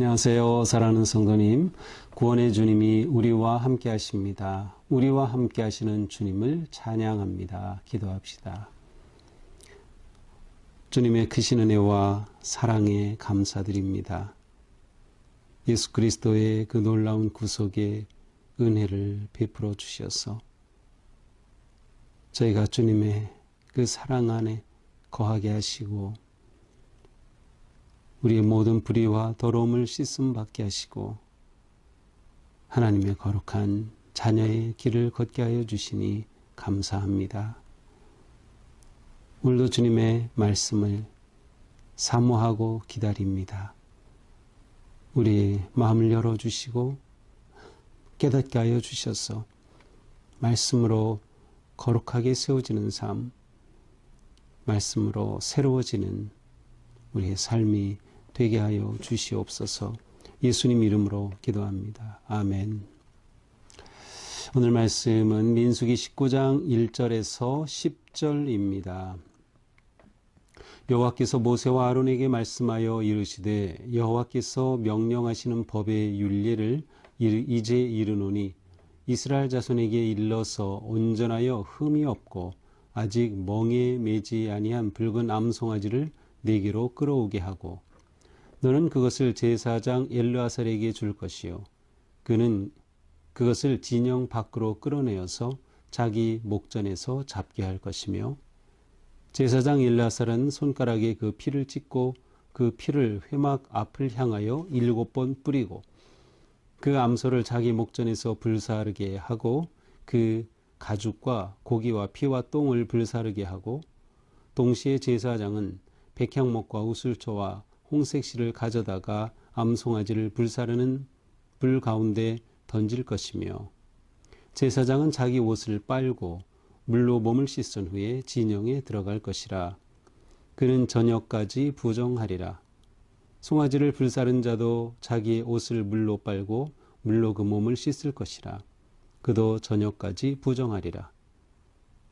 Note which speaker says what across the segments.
Speaker 1: 안녕하세요. 사랑하는 성도님, 구원의 주님이 우리와 함께 하십니다. 우리와 함께 하시는 주님을 찬양합니다. 기도합시다. 주님의 크신 은혜와 사랑에 감사드립니다. 예수 그리스도의 그 놀라운 구속의 은혜를 베풀어 주셔서 저희가 주님의 그 사랑 안에 거하게 하시고 우리의 모든 불의와 더러움을 씻음 받게 하시고 하나님의 거룩한 자녀의 길을 걷게 하여 주시니 감사합니다. 오늘도 주님의 말씀을 사모하고 기다립니다. 우리의 마음을 열어주시고 깨닫게 하여 주셔서 말씀으로 거룩하게 세워지는 삶, 말씀으로 새로워지는 우리의 삶이 되게 하여 주시옵소서. 예수님 이름으로 기도합니다. 아멘. 오늘 말씀은 민수기 19장 1절에서 10절입니다. 여호와께서 모세와 아론에게 말씀하여 이르시되 여호와께서 명령하시는 법의 율례를 이제 이르노니 이스라엘 자손에게 일러서 온전하여 흠이 없고 아직 멍에 매지 아니한 붉은 암송아지를 네게로 끌어오게 하고 너는 그것을 제사장 엘르아살에게 줄 것이요 그는 그것을 진영 밖으로 끌어내어서 자기 목전에서 잡게 할 것이며 제사장 엘르아살은 손가락에 그 피를 찍고 그 피를 회막 앞을 향하여 7번 뿌리고 그 암소를 자기 목전에서 불사르게 하고 그 가죽과 고기와 피와 똥을 불사르게 하고 동시에 제사장은 백향목과 우슬초와 홍색실을 가져다가 암송아지를 불사르는 불 가운데 던질 것이며 제사장은 자기 옷을 빨고 물로 몸을 씻은 후에 진영에 들어갈 것이라. 그는 저녁까지 부정하리라. 송아지를 불사른 자도 자기의 옷을 물로 빨고 물로 그 몸을 씻을 것이라. 그도 저녁까지 부정하리라.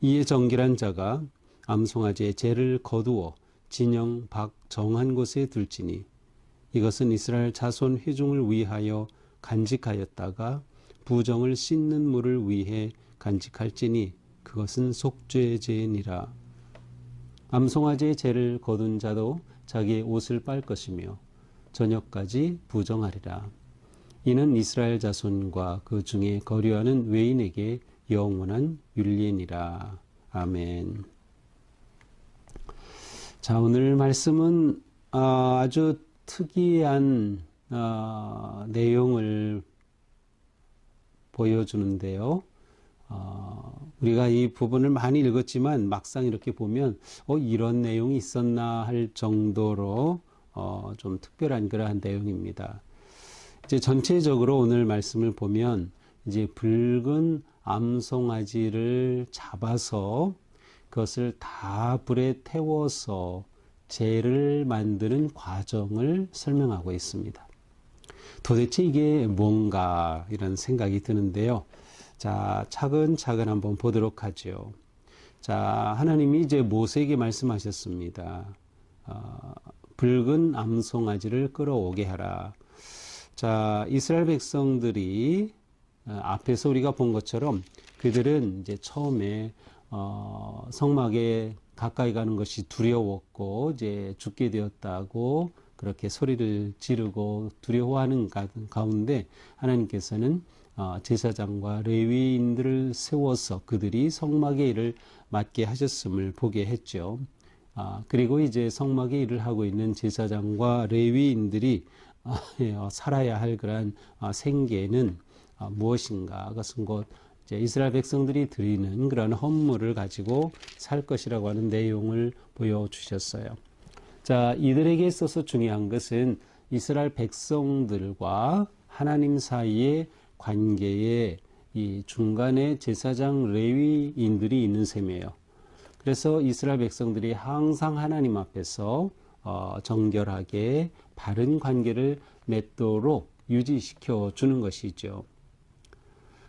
Speaker 1: 이에 정결한 자가 암송아지의 죄를 거두어 진영 밖 정한 곳에 둘지니 이것은 이스라엘 자손 회중을 위하여 간직하였다가 부정을 씻는 물을 위해 간직할지니 그것은 속죄의 죄니라. 암송아지의 죄를 거둔 자도 자기의 옷을 빨 것이며 저녁까지 부정하리라. 이는 이스라엘 자손과 그 중에 거류하는 외인에게 영원한 율례니라. 아멘. 자, 오늘 말씀은 아주 특이한 내용을 보여주는데요. 우리가 이 부분을 많이 읽었지만 막상 이렇게 보면 이런 내용이 있었나 할 정도로 좀 특별한 그러한 내용입니다. 이제 전체적으로 오늘 말씀을 보면 이제 붉은 암송아지를 잡아서 그것을 다 불에 태워서 재를 만드는 과정을 설명하고 있습니다. 도대체 이게 뭔가 이런 생각이 드는데요. 자, 차근차근 한번 보도록 하죠. 자, 하나님이 이제 모세에게 말씀하셨습니다. 붉은 암송아지를 끌어오게 하라. 자, 이스라엘 백성들이 앞에서 우리가 본 것처럼 그들은 이제 처음에 성막에 가까이 가는 것이 두려웠고 이제 죽게 되었다고 그렇게 소리를 지르고 두려워하는 가운데 하나님께서는 제사장과 레위인들을 세워서 그들이 성막의 일을 맡게 하셨음을 보게 했죠. 그리고 이제 성막의 일을 하고 있는 제사장과 레위인들이 살아야 할 그러한 생계는 무엇인가? 그것은 곧 이제 이스라엘 백성들이 드리는 그런 헌물을 가지고 살 것이라고 하는 내용을 보여주셨어요. 자, 이들에게 있어서 중요한 것은 이스라엘 백성들과 하나님 사이의 관계에 이 중간에 제사장 레위인들이 있는 셈이에요. 그래서 이스라엘 백성들이 항상 하나님 앞에서 정결하게 바른 관계를 맺도록 유지시켜 주는 것이죠.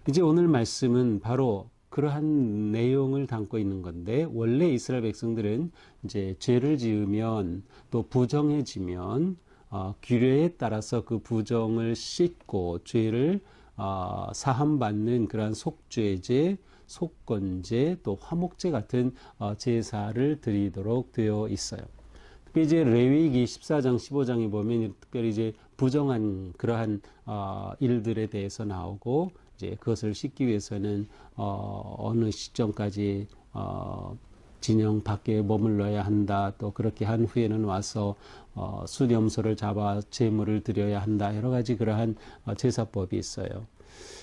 Speaker 1: 이제 오늘 말씀은 바로 그러한 내용을 담고 있는 건데, 원래 이스라엘 백성들은 이제 죄를 지으면 또 부정해지면 규례에 따라서 그 부정을 씻고 죄를 사함받는 그러한 속죄제, 속건제, 또 화목제 같은 제사를 드리도록 되어 있어요. 특히 이제 레위기 14장, 15장에 보면 특별히 이제 부정한 그러한 일들에 대해서 나오고, 이제 그것을 씻기 위해서는 어느 시점까지 진영 밖에 머물러야 한다. 또 그렇게 한 후에는 와서 수염소를 잡아 제물을 드려야 한다. 여러 가지 그러한 제사법이 있어요.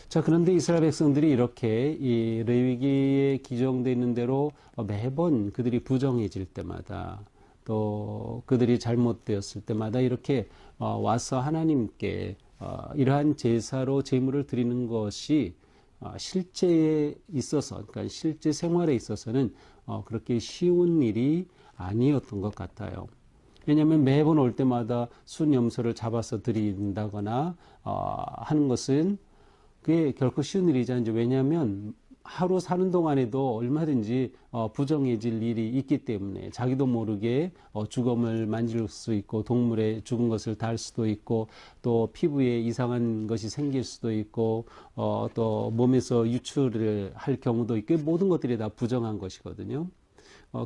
Speaker 1: 자, 그런데 이스라엘 백성들이 이렇게 이 레위기에 기정되어 있는 대로 매번 그들이 부정해질 때마다, 또 그들이 잘못되었을 때마다 이렇게 와서 하나님께 이러한 제사로 제물을 드리는 것이 실제에 있어서, 그러니까 실제 생활에 있어서는 그렇게 쉬운 일이 아니었던 것 같아요. 왜냐하면 매번 올 때마다 순염소를 잡아서 드린다거나 하는 것은 그게 결코 쉬운 일이지 않죠. 왜냐하면 하루 사는 동안에도 얼마든지 부정해질 일이 있기 때문에 자기도 모르게 주검을 만질 수 있고, 동물의 죽은 것을 달 수도 있고, 또 피부에 이상한 것이 생길 수도 있고, 또 몸에서 유출을 할 경우도 있고, 모든 것들이 다 부정한 것이거든요.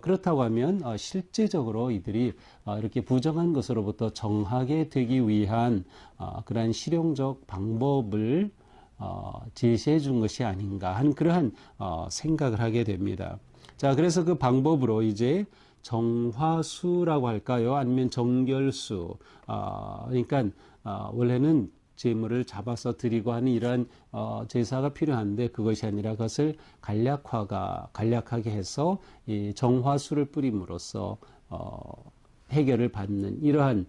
Speaker 1: 그렇다고 하면 실제적으로 이들이 이렇게 부정한 것으로부터 정하게 되기 위한 그러한 실용적 방법을 제시해 준 것이 아닌가 하는 그러한 생각을 하게 됩니다. 자, 그래서 그 방법으로 이제 정화수라고 할까요? 아니면 정결수. 그러니까 원래는 제물을 잡아서 드리고 하는 이러한 제사가 필요한데, 그것이 아니라 그것을 간략하게 해서 이 정화수를 뿌림으로써 해결을 받는 이러한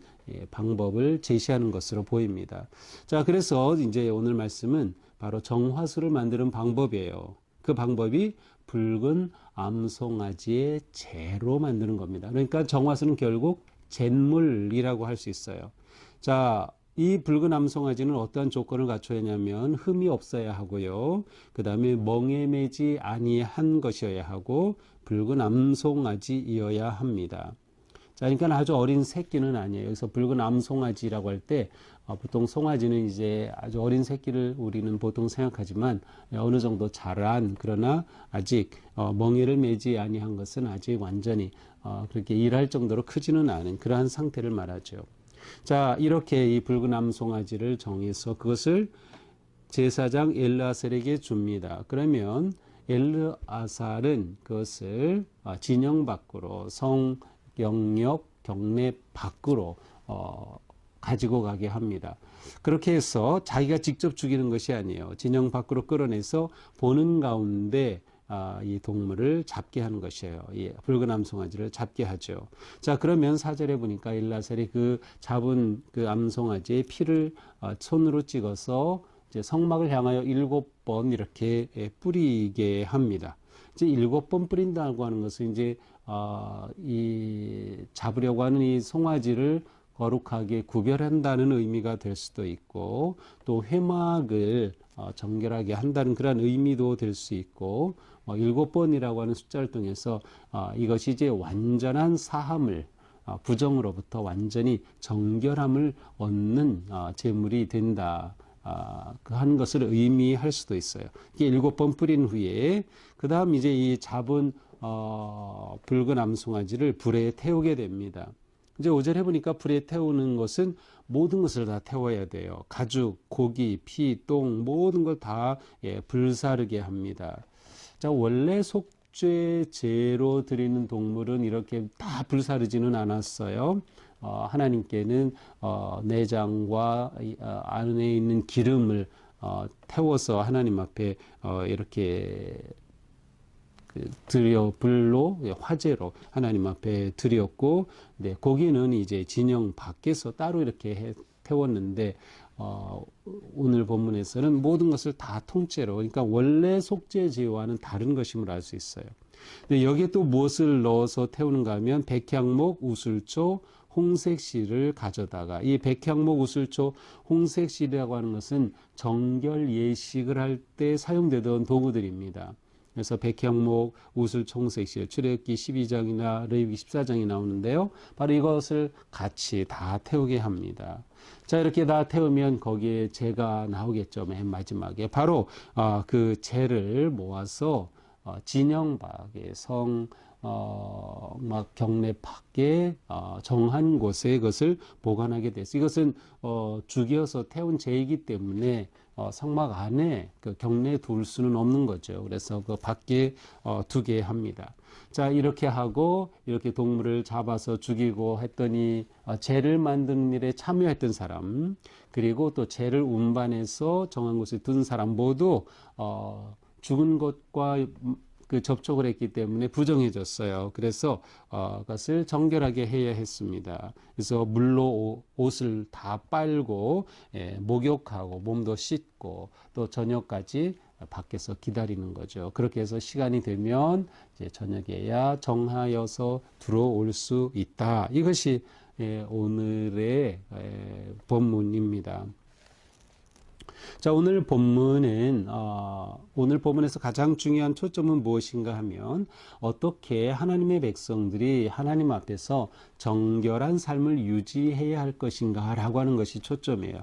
Speaker 1: 방법을 제시하는 것으로 보입니다. 자, 그래서 이제 오늘 말씀은 바로 정화수를 만드는 방법이에요. 그 방법이 붉은 암송아지의 재로 만드는 겁니다. 그러니까 정화수는 결국 잿물이라고 할 수 있어요. 자, 이 붉은 암송아지는 어떠한 조건을 갖춰야 하냐면 흠이 없어야 하고요. 그 다음에 멍에 매지 아니한 것이어야 하고, 붉은 암송아지이어야 합니다. 자, 그러니까 아주 어린 새끼는 아니에요. 그래서 붉은 암송아지라고 할 때 보통 송아지는 이제 아주 어린 새끼를 우리는 보통 생각하지만 어느 정도 자란, 그러나 아직 멍에를 매지 아니한 것은 아직 완전히 그렇게 일할 정도로 크지는 않은 그러한 상태를 말하죠. 자, 이렇게 이 붉은 암송아지를 정해서 그것을 제사장 엘르아살에게 줍니다. 그러면 엘르아살은 그것을 진영 밖으로, 성 영역 경내 밖으로 가지고 가게 합니다. 그렇게 해서 자기가 직접 죽이는 것이 아니에요. 진영 밖으로 끌어내서 보는 가운데 이 동물을 잡게 하는 것이에요. 이 붉은 암송아지를 잡게 하죠. 자, 그러면 4절에 보니까 엘르아살이 그 잡은 그 암송아지의 피를 손으로 찍어서 이제 성막을 향하여 7번 이렇게 뿌리게 합니다. 이제 7번 뿌린다고 하는 것은 이제 이 잡으려고 하는 이 송아지를 거룩하게 구별한다는 의미가 될 수도 있고, 또 회막을 정결하게 한다는 그런 의미도 될 수 있고, 7번이라고 하는 숫자를 통해서 이것이 이제 완전한 사함을, 부정으로부터 완전히 정결함을 얻는 제물이 된다. 하는 것을 의미할 수도 있어요. 이게 7번 뿌린 후에 그 다음 이제 이 잡은 붉은 암송아지를 불에 태우게 됩니다. 이제 5절에 보니까 불에 태우는 것은 모든 것을 다 태워야 돼요. 가죽, 고기, 피, 똥 모든 걸 다 불사르게 합니다. 자, 원래 속죄제로 드리는 동물은 이렇게 다 불사르지는 않았어요. 하나님께는 내장과 안에 있는 기름을 태워서 하나님 앞에 이렇게 드려 불로, 화제로 하나님 앞에 드렸고, 네, 고기는 이제 진영 밖에서 따로 이렇게 태웠는데 오늘 본문에서는 모든 것을 다 통째로, 그러니까 원래 속죄제와는 다른 것임을 알 수 있어요. 근데 여기에 또 무엇을 넣어서 태우는가 하면 백향목, 우슬초, 홍색실을 가져다가, 이 백향목, 우슬초, 홍색실이라고 하는 것은 정결 예식을 할 때 사용되던 도구들입니다. 그래서 백향목, 우슬, 총색실, 출애굽기 12장이나 레위기 14장이 나오는데요. 바로 이것을 같이 다 태우게 합니다. 자, 이렇게 다 태우면 거기에 재가 나오겠죠. 맨 마지막에. 바로 그 재를 모아서 진영 밖에 막 경내 밖에 정한 곳에 이것을 보관하게 됐어요. 이것은 죽여서 태운 재이기 때문에 성막 안에 그 경내에 둘 수는 없는 거죠. 그래서 그 밖에 두게 합니다. 자, 이렇게 하고 이렇게 동물을 잡아서 죽이고 했더니 재를 만드는 일에 참여했던 사람, 그리고 또 재를 운반해서 정한 곳에 둔 사람 모두 죽은 것과 그 접촉을 했기 때문에 부정해졌어요. 그래서 그것을 정결하게 해야 했습니다. 그래서 물로 옷을 다 빨고 목욕하고 몸도 씻고 또 저녁까지 밖에서 기다리는 거죠. 그렇게 해서 시간이 되면 이제 저녁에야 정하여서 들어올 수 있다. 이것이 오늘의 본문입니다. 자, 오늘 본문에서 가장 중요한 초점은 무엇인가 하면 어떻게 하나님의 백성들이 하나님 앞에서 정결한 삶을 유지해야 할 것인가 라고 하는 것이 초점이에요.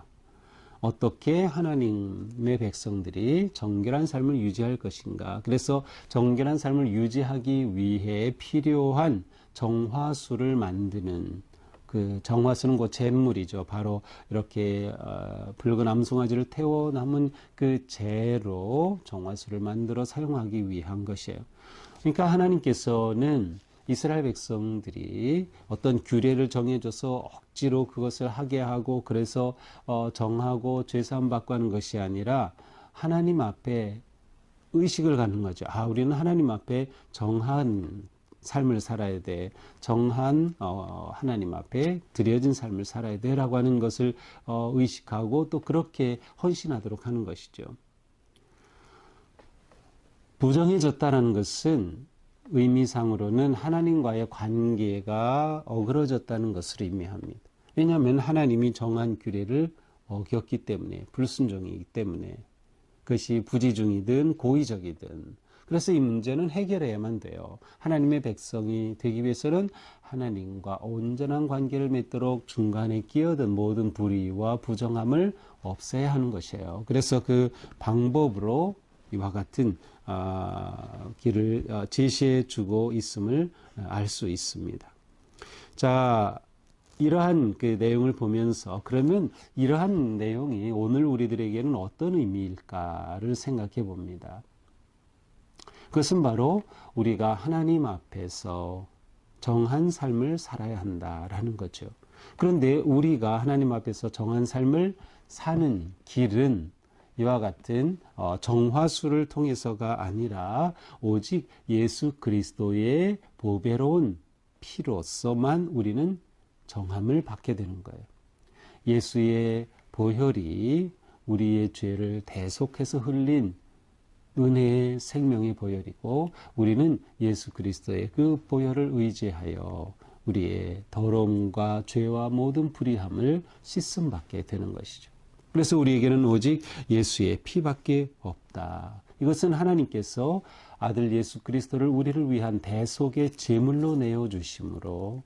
Speaker 1: 어떻게 하나님의 백성들이 정결한 삶을 유지할 것인가. 그래서 정결한 삶을 유지하기 위해 필요한 정화수를 만드는 그 정화수는 그 잿물이죠. 바로 이렇게 붉은 암송아지를 태워 남은 그 재로 정화수를 만들어 사용하기 위한 것이에요. 그러니까 하나님께서는 이스라엘 백성들이 어떤 규례를 정해줘서 억지로 그것을 하게 하고 그래서 정하고 죄사함 받고 하는 것이 아니라 하나님 앞에 의식을 갖는 거죠. 우리는 하나님 앞에 정한 삶을 살아야 돼. 정한 하나님 앞에 드려진 삶을 살아야 돼라고 하는 것을 의식하고 또 그렇게 헌신하도록 하는 것이죠. 부정해졌다는 것은 의미상으로는 하나님과의 관계가 어그러졌다는 것을 의미합니다. 왜냐하면 하나님이 정한 규례를 어겼기 때문에, 불순종이기 때문에, 그것이 부지중이든 고의적이든. 그래서 이 문제는 해결해야만 돼요. 하나님의 백성이 되기 위해서는 하나님과 온전한 관계를 맺도록 중간에 끼어든 모든 불의와 부정함을 없애야 하는 것이에요. 그래서 그 방법으로 이와 같은 길을 제시해 주고 있음을 알 수 있습니다. 자, 이러한 그 내용을 보면서 그러면 이러한 내용이 오늘 우리들에게는 어떤 의미일까를 생각해 봅니다. 그것은 바로 우리가 하나님 앞에서 정한 삶을 살아야 한다라는 거죠. 그런데 우리가 하나님 앞에서 정한 삶을 사는 길은 이와 같은 정화수를 통해서가 아니라 오직 예수 그리스도의 보배로운 피로서만 우리는 정함을 받게 되는 거예요. 예수의 보혈이 우리의 죄를 대속해서 흘린 은혜의 생명의 보혈이고 우리는 예수 그리스도의 그 보혈을 의지하여 우리의 더러움과 죄와 모든 불의함을 씻음 받게 되는 것이죠. 그래서 우리에게는 오직 예수의 피밖에 없다. 이것은 하나님께서 아들 예수 그리스도를 우리를 위한 대속의 제물로 내어주심으로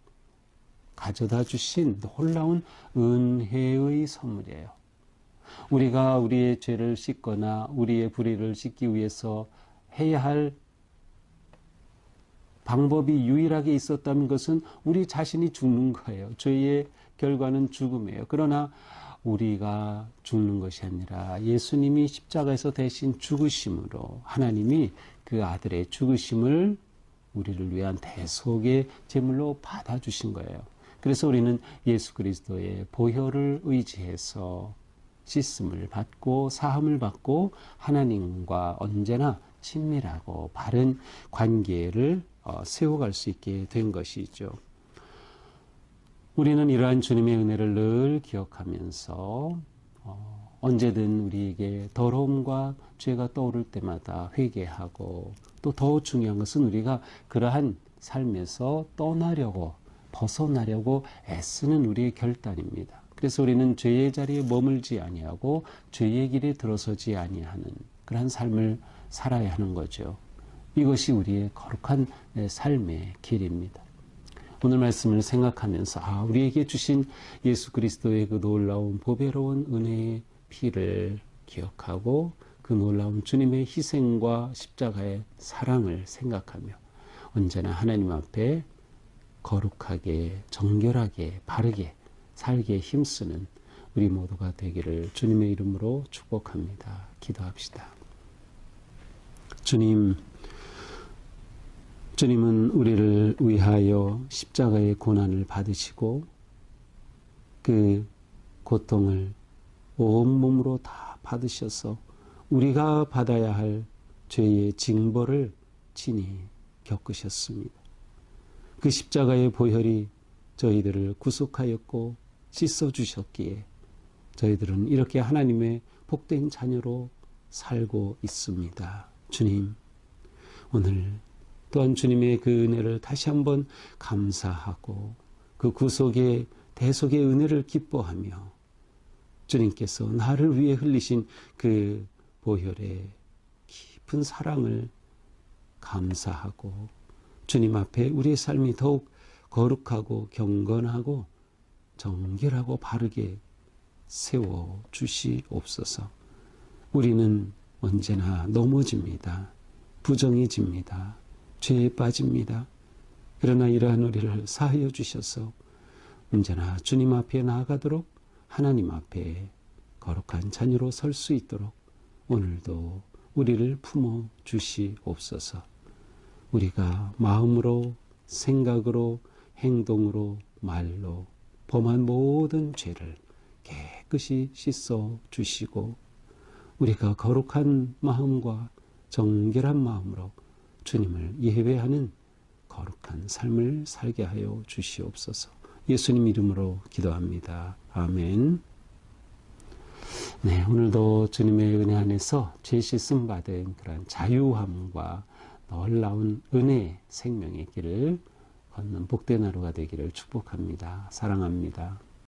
Speaker 1: 가져다 주신 놀라운 은혜의 선물이에요. 우리가 우리의 죄를 씻거나 우리의 불의를 씻기 위해서 해야 할 방법이 유일하게 있었다면 그것은 우리 자신이 죽는 거예요. 죄의 결과는 죽음이에요. 그러나 우리가 죽는 것이 아니라 예수님이 십자가에서 대신 죽으심으로 하나님이 그 아들의 죽으심을 우리를 위한 대속의 제물로 받아주신 거예요. 그래서 우리는 예수 그리스도의 보혈을 의지해서 씻음을 받고 사함을 받고 하나님과 언제나 친밀하고 바른 관계를 세워갈 수 있게 된 것이죠. 우리는 이러한 주님의 은혜를 늘 기억하면서 언제든 우리에게 더러움과 죄가 떠오를 때마다 회개하고 또 더 중요한 것은 우리가 그러한 삶에서 떠나려고 벗어나려고 애쓰는 우리의 결단입니다. 그래서 우리는 죄의 자리에 머물지 아니하고 죄의 길에 들어서지 아니하는 그러한 삶을 살아야 하는 거죠. 이것이 우리의 거룩한 삶의 길입니다. 오늘 말씀을 생각하면서 우리에게 주신 예수 그리스도의 그 놀라운 보배로운 은혜의 피를 기억하고 그 놀라운 주님의 희생과 십자가의 사랑을 생각하며 언제나 하나님 앞에 거룩하게 정결하게 바르게 살기에 힘쓰는 우리 모두가 되기를 주님의 이름으로 축복합니다. 기도합시다. 주님은 우리를 위하여 십자가의 고난을 받으시고 그 고통을 온몸으로 다 받으셔서 우리가 받아야 할 죄의 징벌을 친히 겪으셨습니다. 그 십자가의 보혈이 저희들을 구속하였고 씻어주셨기에 저희들은 이렇게 하나님의 복된 자녀로 살고 있습니다. 주님, 오늘 또한 주님의 그 은혜를 다시 한번 감사하고 그 구속의 대속의 은혜를 기뻐하며 주님께서 나를 위해 흘리신 그 보혈의 깊은 사랑을 감사하고 주님 앞에 우리의 삶이 더욱 거룩하고 경건하고 정결하고 바르게 세워 주시옵소서. 우리는 언제나 넘어집니다. 부정해집니다. 죄에 빠집니다. 그러나 이러한 우리를 사하여 주셔서 언제나 주님 앞에 나아가도록 하나님 앞에 거룩한 자녀로 설 수 있도록 오늘도 우리를 품어 주시옵소서. 우리가 마음으로 생각으로 행동으로 말로 범한 모든 죄를 깨끗이 씻어 주시고 우리가 거룩한 마음과 정결한 마음으로 주님을 예배하는 거룩한 삶을 살게 하여 주시옵소서. 예수님 이름으로 기도합니다. 아멘. 네, 오늘도 주님의 은혜 안에서 죄 씻음 받은 그런 자유함과 놀라운 은혜의 생명의 길을 걷는 복된 하루가 되기를 축복합니다. 사랑합니다.